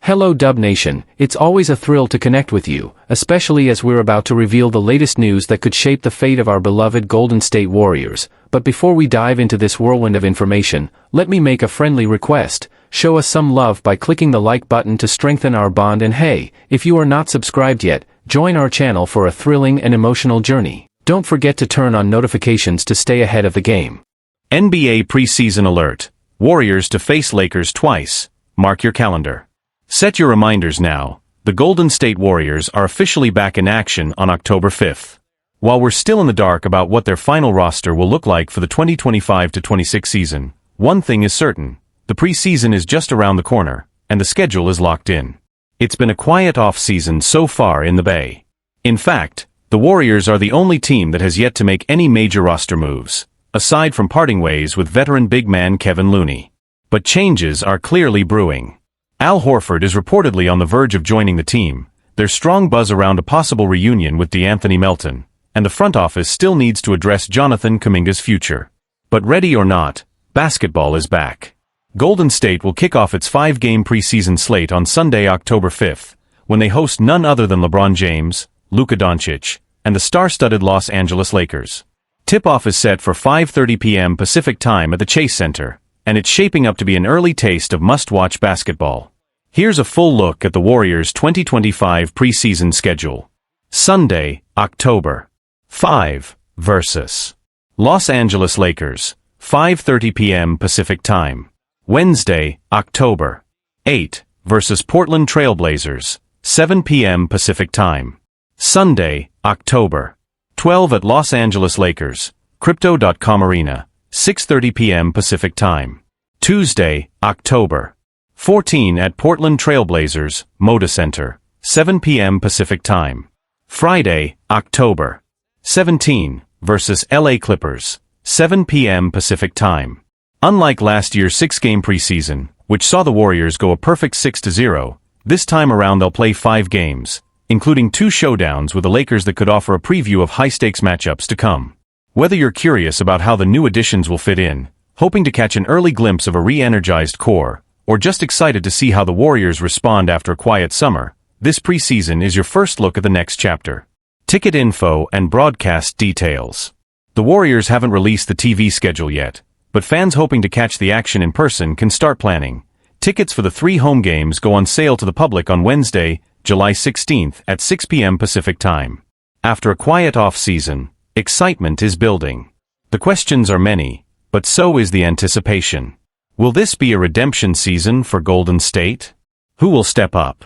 Hello Dub Nation, it's always a thrill to connect with you, especially as we're about to reveal the latest news that could shape the fate of our beloved Golden State Warriors. But before we dive into this whirlwind of information, let me make a friendly request. Show us some love by clicking the like button to strengthen our bond, and hey, if you are not subscribed yet, join our channel for a thrilling and emotional journey. Don't forget to turn on notifications to stay ahead of the game. NBA preseason alert. Warriors to face Lakers twice. Mark your calendar. Set your reminders now. The Golden State Warriors are officially back in action on October 5th. While we're still in the dark about what their final roster will look like for the 2025-26 season, one thing is certain. The preseason is just around the corner, and the schedule is locked in. It's been a quiet off-season so far in the Bay. In fact, the Warriors are the only team that has yet to make any major roster moves, aside from parting ways with veteran big man Kevin Looney. But changes are clearly brewing. Al Horford is reportedly on the verge of joining the team. There's strong buzz around a possible reunion with DeAnthony Melton, and the front office still needs to address Jonathan Kuminga's future. But ready or not, basketball is back. Golden State will kick off its 5-game preseason slate on Sunday, October 5th, when they host none other than LeBron James, Luka Doncic, and the star-studded Los Angeles Lakers. Tip-off is set for 5:30 p.m. Pacific Time at the Chase Center, and it's shaping up to be an early taste of must-watch basketball. Here's a full look at the Warriors' 2025 preseason schedule. Sunday, October 5 versus Los Angeles Lakers, 5:30 p.m. Pacific Time. Wednesday, October 8 versus Portland Trail Blazers, 7 p.m. Pacific Time. Sunday, October 12 at Los Angeles Lakers, Crypto.com Arena, 6:30 p.m. Pacific Time. Tuesday, October 14 at Portland Trail Blazers, Moda Center, 7 p.m. Pacific Time. Friday, October 17 versus LA Clippers, 7 p.m. Pacific Time. Unlike last year's 6-game preseason, which saw the Warriors go a perfect 6-0, this time around they'll play 5 games, including 2 showdowns with the Lakers that could offer a preview of high-stakes matchups to come. Whether you're curious about how the new additions will fit in, hoping to catch an early glimpse of a re-energized core, or just excited to see how the Warriors respond after a quiet summer, this preseason is your first look at the next chapter. Ticket info and broadcast details. The Warriors haven't released the TV schedule yet, but fans hoping to catch the action in person can start planning. Tickets for the 3 home games go on sale to the public on Wednesday, July 16th at 6 p.m. Pacific Time. After a quiet off-season, excitement is building. The questions are many, but so is the anticipation. Will this be a redemption season for Golden State? Who will step up?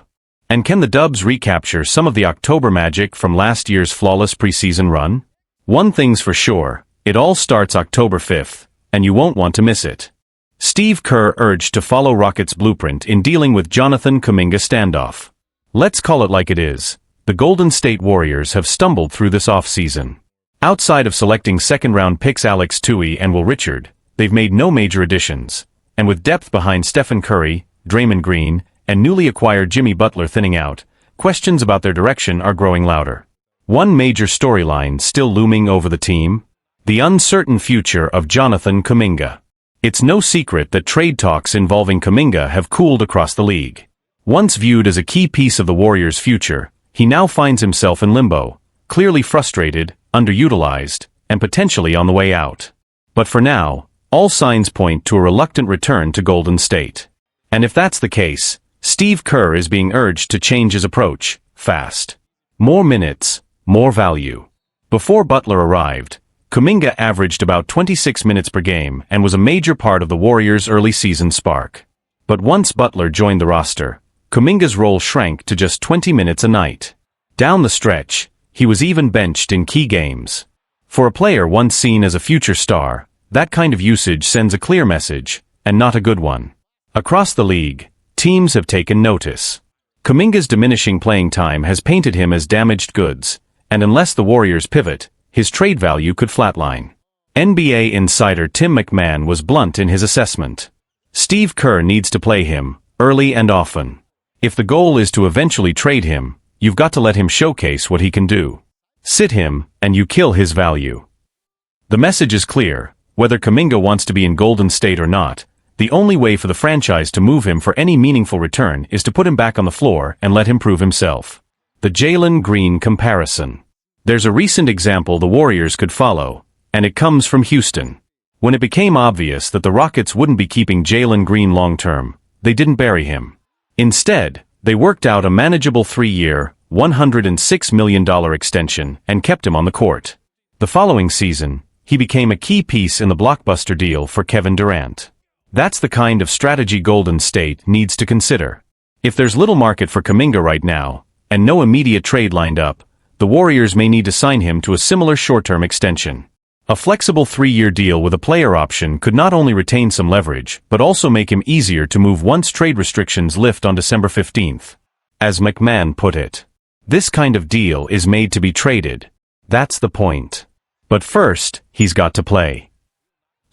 And can the Dubs recapture some of the October magic from last year's flawless preseason run? One thing's for sure, it all starts October 5th, and you won't want to miss it. Steve Kerr urged to follow Rockets' blueprint in dealing with Jonathan Kuminga standoff. Let's call it like it is. The Golden State Warriors have stumbled through this offseason. Outside of selecting second-round picks Alex Tui and Will Richard, they've made no major additions. And with depth behind Stephen Curry, Draymond Green, and newly acquired Jimmy Butler thinning out, questions about their direction are growing louder. One major storyline still looming over the team: the uncertain future of Jonathan Kuminga. It's no secret that trade talks involving Kaminga have cooled across the league. Once viewed as a key piece of the Warriors' future, he now finds himself in limbo, clearly frustrated, underutilized, and potentially on the way out. But for now, all signs point to a reluctant return to Golden State. And if that's the case, Steve Kerr is being urged to change his approach, fast. More minutes, more value. Before Butler arrived, Kuminga averaged about 26 minutes per game and was a major part of the Warriors' early season spark. But once Butler joined the roster, Kuminga's role shrank to just 20 minutes a night. Down the stretch, he was even benched in key games. For a player once seen as a future star, that kind of usage sends a clear message, and not a good one. Across the league, teams have taken notice. Kuminga's diminishing playing time has painted him as damaged goods, and unless the Warriors pivot, his trade value could flatline. NBA insider Tim McMahon was blunt in his assessment. Steve Kerr needs to play him, early and often. If the goal is to eventually trade him, you've got to let him showcase what he can do. Sit him, and you kill his value. The message is clear: whether Kaminga wants to be in Golden State or not, The only way for the franchise to move him for any meaningful return is to put him back on the floor and let him prove himself. The Jalen Green comparison. There's a recent example the Warriors could follow, and it comes from Houston. When it became obvious that the Rockets wouldn't be keeping Jalen Green long-term, they didn't bury him. Instead, they worked out a manageable 3-year, $106 million extension and kept him on the court. The following season, he became a key piece in the blockbuster deal for Kevin Durant. That's the kind of strategy Golden State needs to consider. If there's little market for Kuminga right now, and no immediate trade lined up, the Warriors may need to sign him to a similar short-term extension. A flexible 3-year deal with a player option could not only retain some leverage, but also make him easier to move once trade restrictions lift on December 15th. As McMahon put it, this kind of deal is made to be traded. That's the point. But first, he's got to play.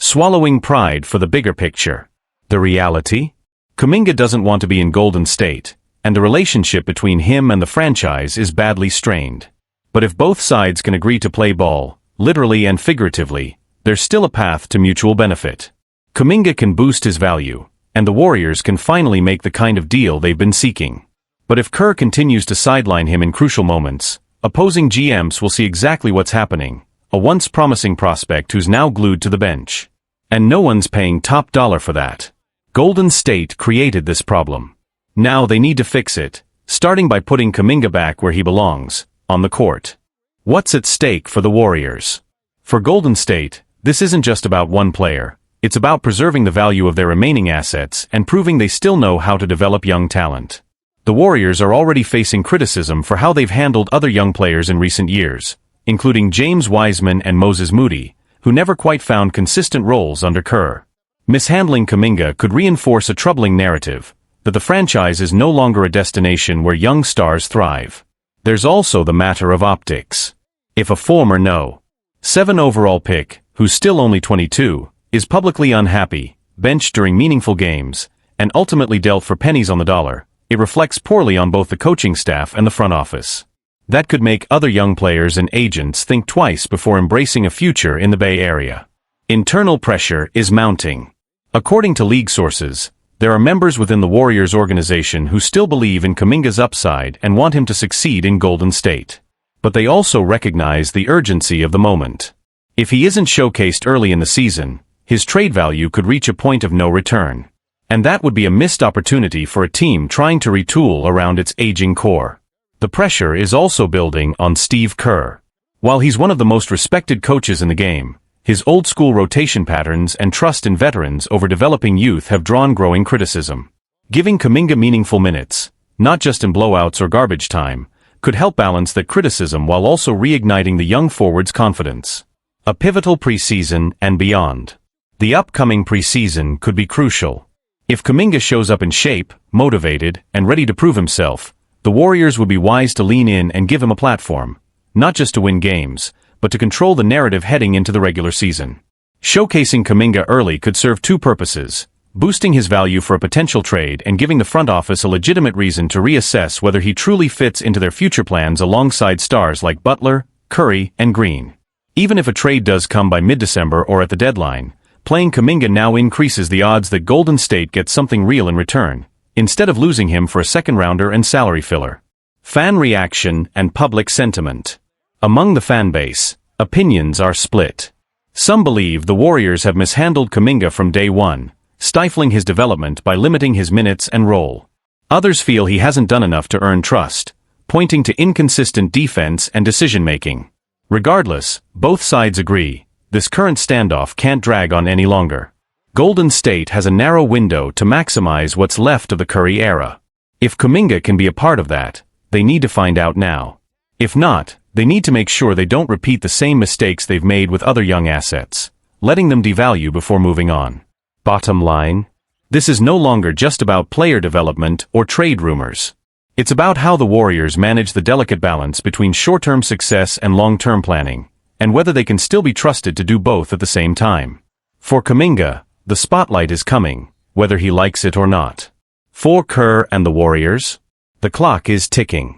Swallowing pride for the bigger picture. The reality? Kuminga doesn't want to be in Golden State, and the relationship between him and the franchise is badly strained. But if both sides can agree to play ball, literally and figuratively, there's still a path to mutual benefit. Kuminga can boost his value, and the Warriors can finally make the kind of deal they've been seeking. But if Kerr continues to sideline him in crucial moments, opposing GMs will see exactly what's happening, a once promising prospect who's now glued to the bench. And no one's paying top dollar for that. Golden State created this problem. Now they need to fix it, starting by putting Kaminga back where he belongs, on the court. What's at stake for the Warriors? For Golden State, this isn't just about one player. It's about preserving the value of their remaining assets and proving they still know how to develop young talent. The Warriors are already facing criticism for how they've handled other young players in recent years, including James Wiseman and Moses Moody, who never quite found consistent roles under Kerr. Mishandling Kaminga could reinforce a troubling narrative, that the franchise is no longer a destination where young stars thrive. There's also the matter of optics. If a former No. 7 overall pick, who's still only 22, is publicly unhappy, benched during meaningful games, and ultimately dealt for pennies on the dollar, it reflects poorly on both the coaching staff and the front office. That could make other young players and agents think twice before embracing a future in the Bay Area. Internal pressure is mounting. According to league sources, there are members within the Warriors organization who still believe in Kuminga's upside and want him to succeed in Golden State. But they also recognize the urgency of the moment. If he isn't showcased early in the season, his trade value could reach a point of no return. And that would be a missed opportunity for a team trying to retool around its aging core. The pressure is also building on Steve Kerr. While he's one of the most respected coaches in the game, his old-school rotation patterns and trust in veterans over developing youth have drawn growing criticism. Giving Kuminga meaningful minutes, not just in blowouts or garbage time, could help balance that criticism while also reigniting the young forward's confidence. A pivotal preseason and beyond. The upcoming preseason could be crucial. If Kuminga shows up in shape, motivated, and ready to prove himself, the Warriors would be wise to lean in and give him a platform, not just to win games, but to control the narrative heading into the regular season. Showcasing Kaminga early could serve two purposes: boosting his value for a potential trade and giving the front office a legitimate reason to reassess whether he truly fits into their future plans alongside stars like Butler, Curry, and Green. Even if a trade does come by mid-December or at the deadline, playing Kaminga now increases the odds that Golden State gets something real in return, instead of losing him for a second-rounder and salary filler. Fan reaction and public sentiment. Among the fan base, opinions are split. Some believe the Warriors have mishandled Kaminga from day one, stifling his development by limiting his minutes and role. Others feel he hasn't done enough to earn trust, pointing to inconsistent defense and decision-making. Regardless, both sides agree, this current standoff can't drag on any longer. Golden State has a narrow window to maximize what's left of the Curry era. If Kuminga can be a part of that, they need to find out now. If not, they need to make sure they don't repeat the same mistakes they've made with other young assets, letting them devalue before moving on. Bottom line, this is no longer just about player development or trade rumors. It's about how the Warriors manage the delicate balance between short-term success and long-term planning, and whether they can still be trusted to do both at the same time. For Kaminga, the spotlight is coming, whether he likes it or not. For Kerr and the Warriors, the clock is ticking.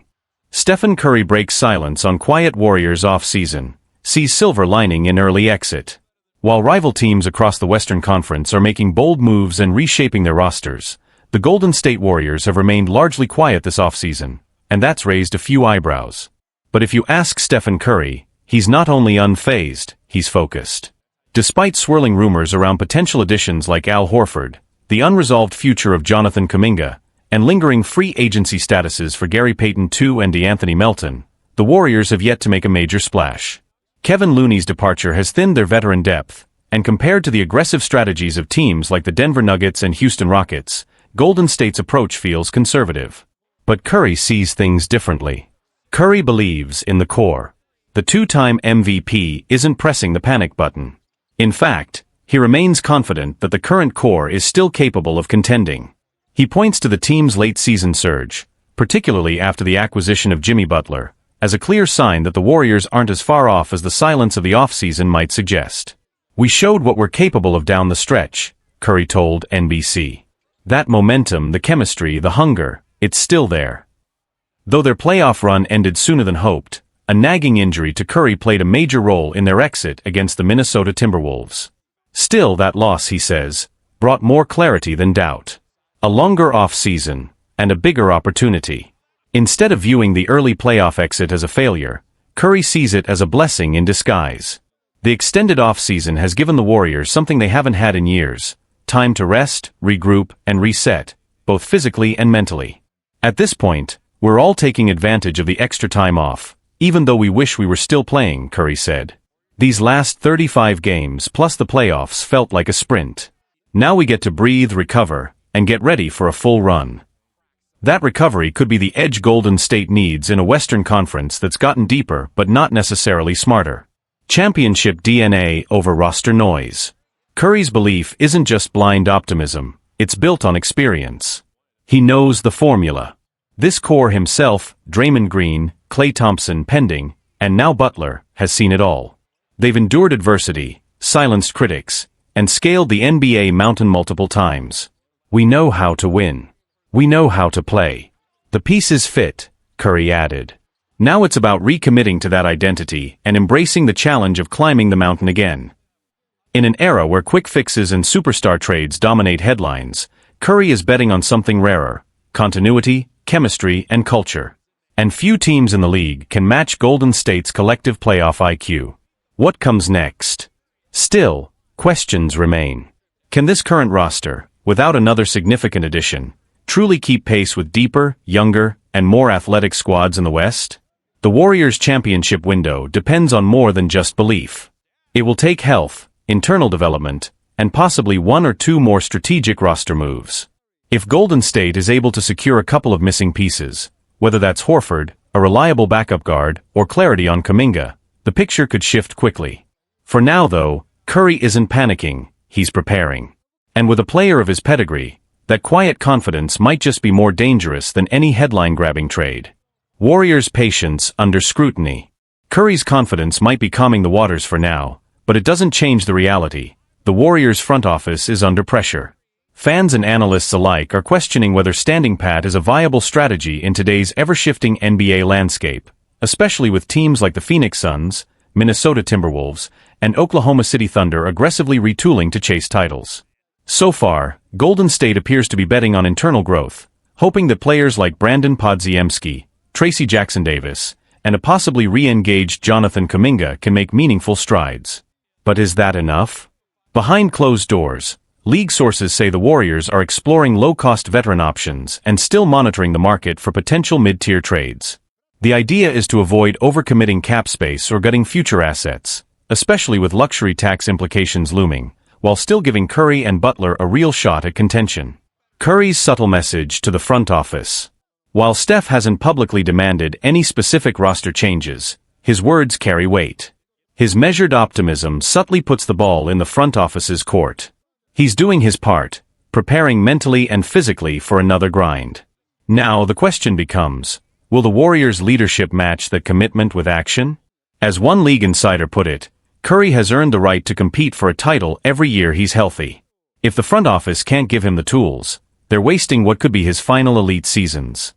Stephen Curry breaks silence on quiet Warriors off-season, sees silver lining in early exit. While rival teams across the Western Conference are making bold moves and reshaping their rosters, the Golden State Warriors have remained largely quiet this offseason, and that's raised a few eyebrows. But if you ask Stephen Curry, he's not only unfazed, he's focused. Despite swirling rumors around potential additions like Al Horford, the unresolved future of Jonathan Kuminga, and lingering free agency statuses for Gary Payton II and DeAnthony Melton, the Warriors have yet to make a major splash. Kevin Looney's departure has thinned their veteran depth, and compared to the aggressive strategies of teams like the Denver Nuggets and Houston Rockets, Golden State's approach feels conservative. But Curry sees things differently. Curry believes in the core. The two-time MVP isn't pressing the panic button. In fact, he remains confident that the current core is still capable of contending. He points to the team's late-season surge, particularly after the acquisition of Jimmy Butler, as a clear sign that the Warriors aren't as far off as the silence of the offseason might suggest. "We showed what we're capable of down the stretch," Curry told NBC. "That momentum, the chemistry, the hunger, it's still there." Though their playoff run ended sooner than hoped, a nagging injury to Curry played a major role in their exit against the Minnesota Timberwolves. Still, that loss, he says, brought more clarity than doubt. A longer off-season, and a bigger opportunity. Instead of viewing the early playoff exit as a failure, Curry sees it as a blessing in disguise. The extended off-season has given the Warriors something they haven't had in years: time to rest, regroup, and reset, both physically and mentally. "At this point, we're all taking advantage of the extra time off, even though we wish we were still playing," Curry said. "These last 35 games plus the playoffs felt like a sprint. Now we get to breathe, recover, and get ready for a full run." That recovery could be the edge Golden State needs in a Western Conference that's gotten deeper but not necessarily smarter. Championship DNA over roster noise. Curry's belief isn't just blind optimism, it's built on experience. He knows the formula. This core himself, Draymond Green, Klay Thompson pending, and now Butler, has seen it all. They've endured adversity, silenced critics, and scaled the NBA mountain multiple times. "We know how to win. We know how to play. The pieces fit," Curry added. Now it's about recommitting to that identity and embracing the challenge of climbing the mountain again. In an era where quick fixes and superstar trades dominate headlines, Curry is betting on something rarer: continuity, chemistry, and culture. And few teams in the league can match Golden State's collective playoff IQ. What comes next? Still, questions remain. Can this current roster, without another significant addition, truly keep pace with deeper, younger, and more athletic squads in the West? The Warriors' championship window depends on more than just belief. It will take health, internal development, and possibly one or two more strategic roster moves. If Golden State is able to secure a couple of missing pieces, whether that's Horford, a reliable backup guard, or clarity on Kaminga, the picture could shift quickly. For now, though, Curry isn't panicking, he's preparing. And with a player of his pedigree, that quiet confidence might just be more dangerous than any headline-grabbing trade. Warriors' patience under scrutiny. Curry's confidence might be calming the waters for now, but it doesn't change the reality. The Warriors' front office is under pressure. Fans and analysts alike are questioning whether standing pat is a viable strategy in today's ever-shifting NBA landscape, especially with teams like the Phoenix Suns, Minnesota Timberwolves, and Oklahoma City Thunder aggressively retooling to chase titles. So far, Golden State appears to be betting on internal growth, hoping that players like Brandon Podziemski, Tracy Jackson-Davis, and a possibly re-engaged Jonathan Kaminga can make meaningful strides. But is that enough? Behind closed doors, league sources say the Warriors are exploring low-cost veteran options and still monitoring the market for potential mid-tier trades. The idea is to avoid overcommitting cap space or gutting future assets, especially with luxury tax implications looming, while still giving Curry and Butler a real shot at contention. Curry's subtle message to the front office. While Steph hasn't publicly demanded any specific roster changes, his words carry weight. His measured optimism subtly puts the ball in the front office's court. He's doing his part, preparing mentally and physically for another grind. Now the question becomes, will the Warriors' leadership match that commitment with action? As one league insider put it, Curry has earned the right to compete for a title every year he's healthy. If the front office can't give him the tools, they're wasting what could be his final elite seasons.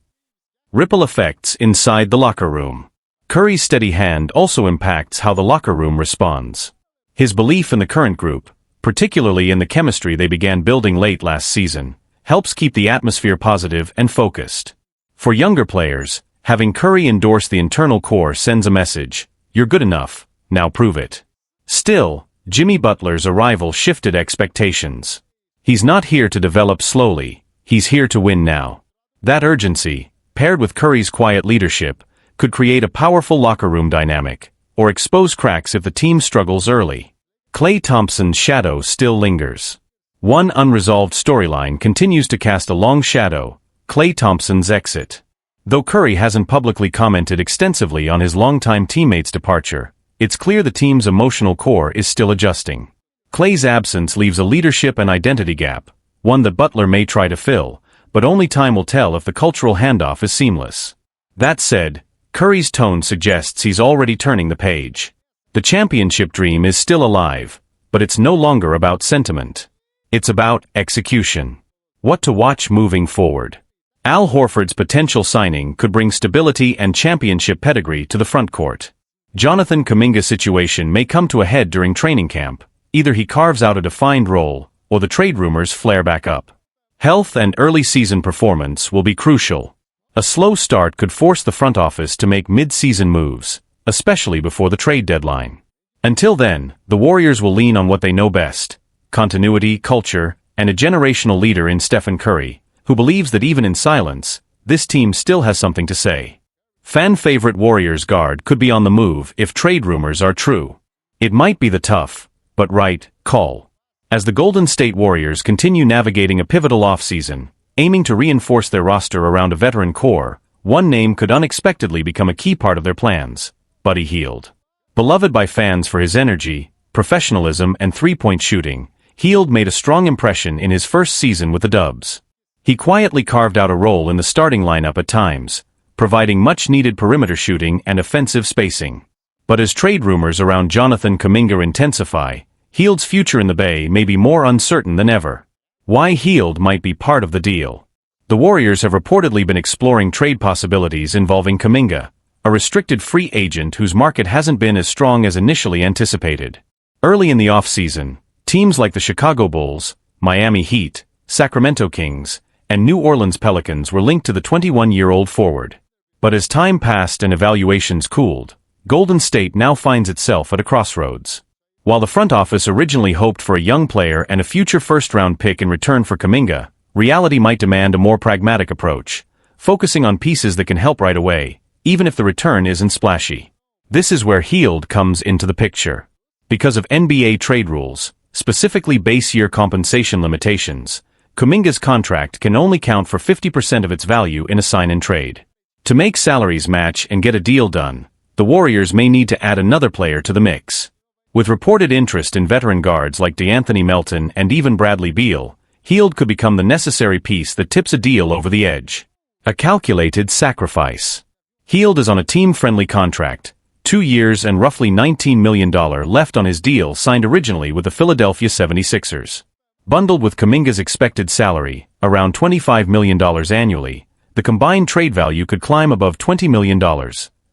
Ripple effects inside the locker room. Curry's steady hand also impacts how the locker room responds. His belief in the current group, particularly in the chemistry they began building late last season, helps keep the atmosphere positive and focused. For younger players, having Curry endorse the internal core sends a message: you're good enough, now prove it. Still, Jimmy Butler's arrival shifted expectations. He's not here to develop slowly, he's here to win now. That urgency, paired with Curry's quiet leadership, could create a powerful locker room dynamic, or expose cracks if the team struggles early. Klay Thompson's shadow still lingers. One unresolved storyline continues to cast a long shadow: Klay Thompson's exit. Though Curry hasn't publicly commented extensively on his longtime teammate's departure, it's clear the team's emotional core is still adjusting. Klay's absence leaves a leadership and identity gap, one that Butler may try to fill, but only time will tell if the cultural handoff is seamless. That said, Curry's tone suggests he's already turning the page. The championship dream is still alive, but it's no longer about sentiment. It's about execution. What to watch moving forward. Al Horford's potential signing could bring stability and championship pedigree to the frontcourt. Jonathan Kaminga's situation may come to a head during training camp. Either he carves out a defined role, or the trade rumors flare back up. Health and early season performance will be crucial. A slow start could force the front office to make mid-season moves, especially before the trade deadline. Until then, the Warriors will lean on what they know best: continuity, culture, and a generational leader in Stephen Curry, who believes that even in silence, this team still has something to say. Fan-favorite Warriors guard could be on the move if trade rumors are true. It might be the tough, but right, call. As the Golden State Warriors continue navigating a pivotal offseason, aiming to reinforce their roster around a veteran core, one name could unexpectedly become a key part of their plans: Buddy Hield. Beloved by fans for his energy, professionalism, and three-point shooting, Hield made a strong impression in his first season with the Dubs. He quietly carved out a role in the starting lineup at times, providing much-needed perimeter shooting and offensive spacing. But as trade rumors around Jonathan Kaminga intensify, Hield's future in the Bay may be more uncertain than ever. Why Hield might be part of the deal. The Warriors have reportedly been exploring trade possibilities involving Kaminga, a restricted free agent whose market hasn't been as strong as initially anticipated. Early in the offseason, teams like the Chicago Bulls, Miami Heat, Sacramento Kings, and New Orleans Pelicans were linked to the 21-year-old forward. But as time passed and evaluations cooled, Golden State now finds itself at a crossroads. While the front office originally hoped for a young player and a future first-round pick in return for Kaminga, reality might demand a more pragmatic approach, focusing on pieces that can help right away, even if the return isn't splashy. This is where Hield comes into the picture. Because of NBA trade rules, specifically base-year compensation limitations, Kuminga's contract can only count for 50% of its value in a sign-and-trade. To make salaries match and get a deal done, the Warriors may need to add another player to the mix. With reported interest in veteran guards like DeAnthony Melton and even Bradley Beal, Hield could become the necessary piece that tips a deal over the edge. A calculated sacrifice. Hield is on a team-friendly contract, 2 years and roughly $19 million left on his deal signed originally with the Philadelphia 76ers. Bundled with Kuminga's expected salary, around $25 million annually, the combined trade value could climb above $20 million,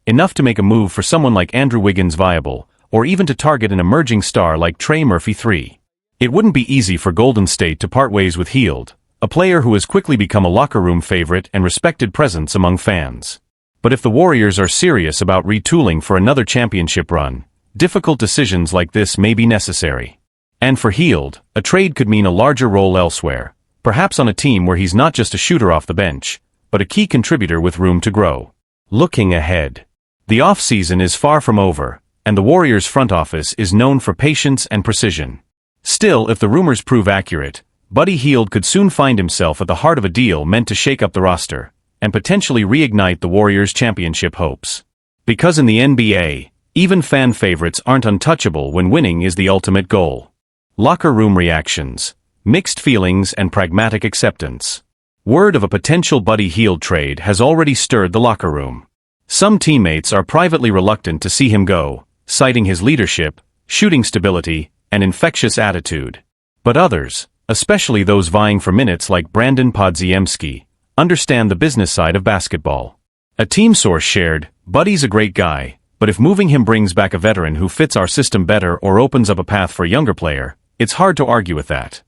enough to make a move for someone like Andrew Wiggins viable, or even to target an emerging star like Trey Murphy III. It wouldn't be easy for Golden State to part ways with Hield, a player who has quickly become a locker room favorite and respected presence among fans. But if the Warriors are serious about retooling for another championship run, difficult decisions like this may be necessary. And for Hield, a trade could mean a larger role elsewhere, perhaps on a team where he's not just a shooter off the bench, but a key contributor with room to grow. Looking ahead. The offseason is far from over, and the Warriors' front office is known for patience and precision. Still, if the rumors prove accurate, Buddy Hield could soon find himself at the heart of a deal meant to shake up the roster, and potentially reignite the Warriors' championship hopes. Because in the NBA, even fan favorites aren't untouchable when winning is the ultimate goal. Locker room reactions, mixed feelings and pragmatic acceptance. Word of a potential Buddy Hield trade has already stirred the locker room. Some teammates are privately reluctant to see him go, citing his leadership, shooting stability, and infectious attitude. But others, especially those vying for minutes like Brandon Podziemski, understand the business side of basketball. A team source shared, "Buddy's a great guy, But if moving him brings back a veteran who fits our system better or opens up a path for a younger player, it's hard to argue with that.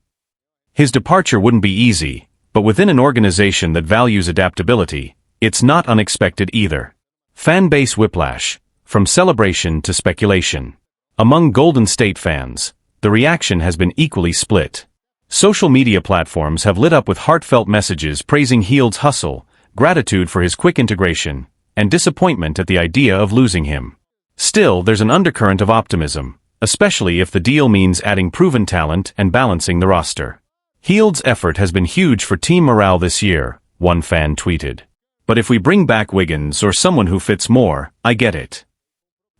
His departure wouldn't be easy, but within an organization that values adaptability, it's not unexpected either. Fan base whiplash, from celebration to speculation. Among Golden State fans, the reaction has been equally split. Social media platforms have lit up with heartfelt messages praising Hield's hustle, gratitude for his quick integration, and disappointment at the idea of losing him. Still, there's an undercurrent of optimism, especially if the deal means adding proven talent and balancing the roster. Hield's effort has been huge for team morale this year, one fan tweeted. But if we bring back Wiggins or someone who fits more, I get it.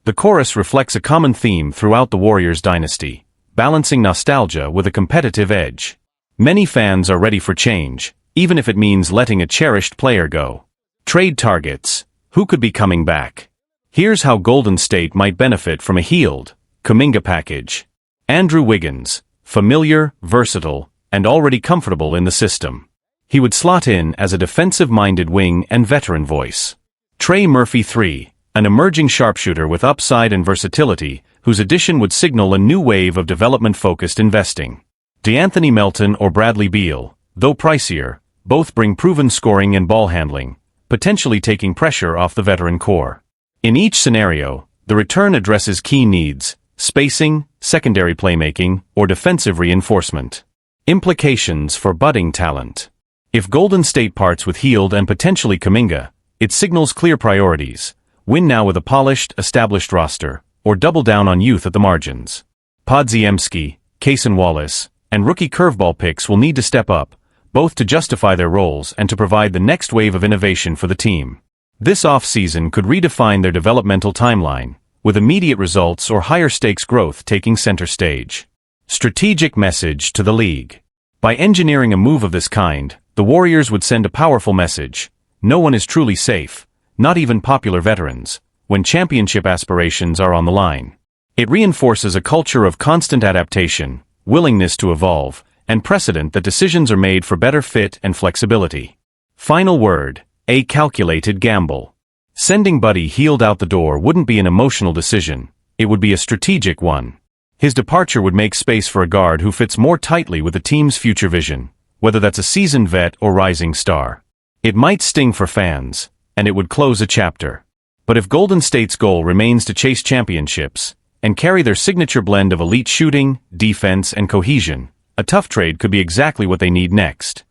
The chorus reflects a common theme throughout the Warriors dynasty, balancing nostalgia with a competitive edge. Many fans are ready for change, even if it means letting a cherished player go. Trade targets. Who could be coming back? Here's how Golden State might benefit from a Hield, Kuminga package. Andrew Wiggins, familiar, versatile, and already comfortable in the system. He would slot in as a defensive-minded wing and veteran voice. Trey Murphy III, an emerging sharpshooter with upside and versatility, whose addition would signal a new wave of development-focused investing. DeAnthony Melton or Bradley Beal, though pricier, both bring proven scoring and ball handling, potentially taking pressure off the veteran core. In each scenario, the return addresses key needs: spacing, secondary playmaking, or defensive reinforcement. Implications for budding talent. If Golden State parts with Hield and potentially Kaminga, it signals clear priorities: win now with a polished, established roster, or double down on youth at the margins. Podziemski, Cason Wallace, and rookie curveball picks will need to step up, both to justify their roles and to provide the next wave of innovation for the team. This offseason could redefine their developmental timeline, with immediate results or higher stakes growth taking center stage. Strategic message to the league. By engineering a move of this kind, the Warriors would send a powerful message: no one is truly safe, not even popular veterans, when championship aspirations are on the line. It reinforces a culture of constant adaptation, willingness to evolve, and precedent that decisions are made for better fit and flexibility. Final word: a calculated gamble. Sending Buddy Hield out the door wouldn't be an emotional decision, it would be a strategic one. His departure would make space for a guard who fits more tightly with the team's future vision, whether that's a seasoned vet or rising star. It might sting for fans, and it would close a chapter. But if Golden State's goal remains to chase championships, and carry their signature blend of elite shooting, defense, and cohesion, a tough trade could be exactly what they need next.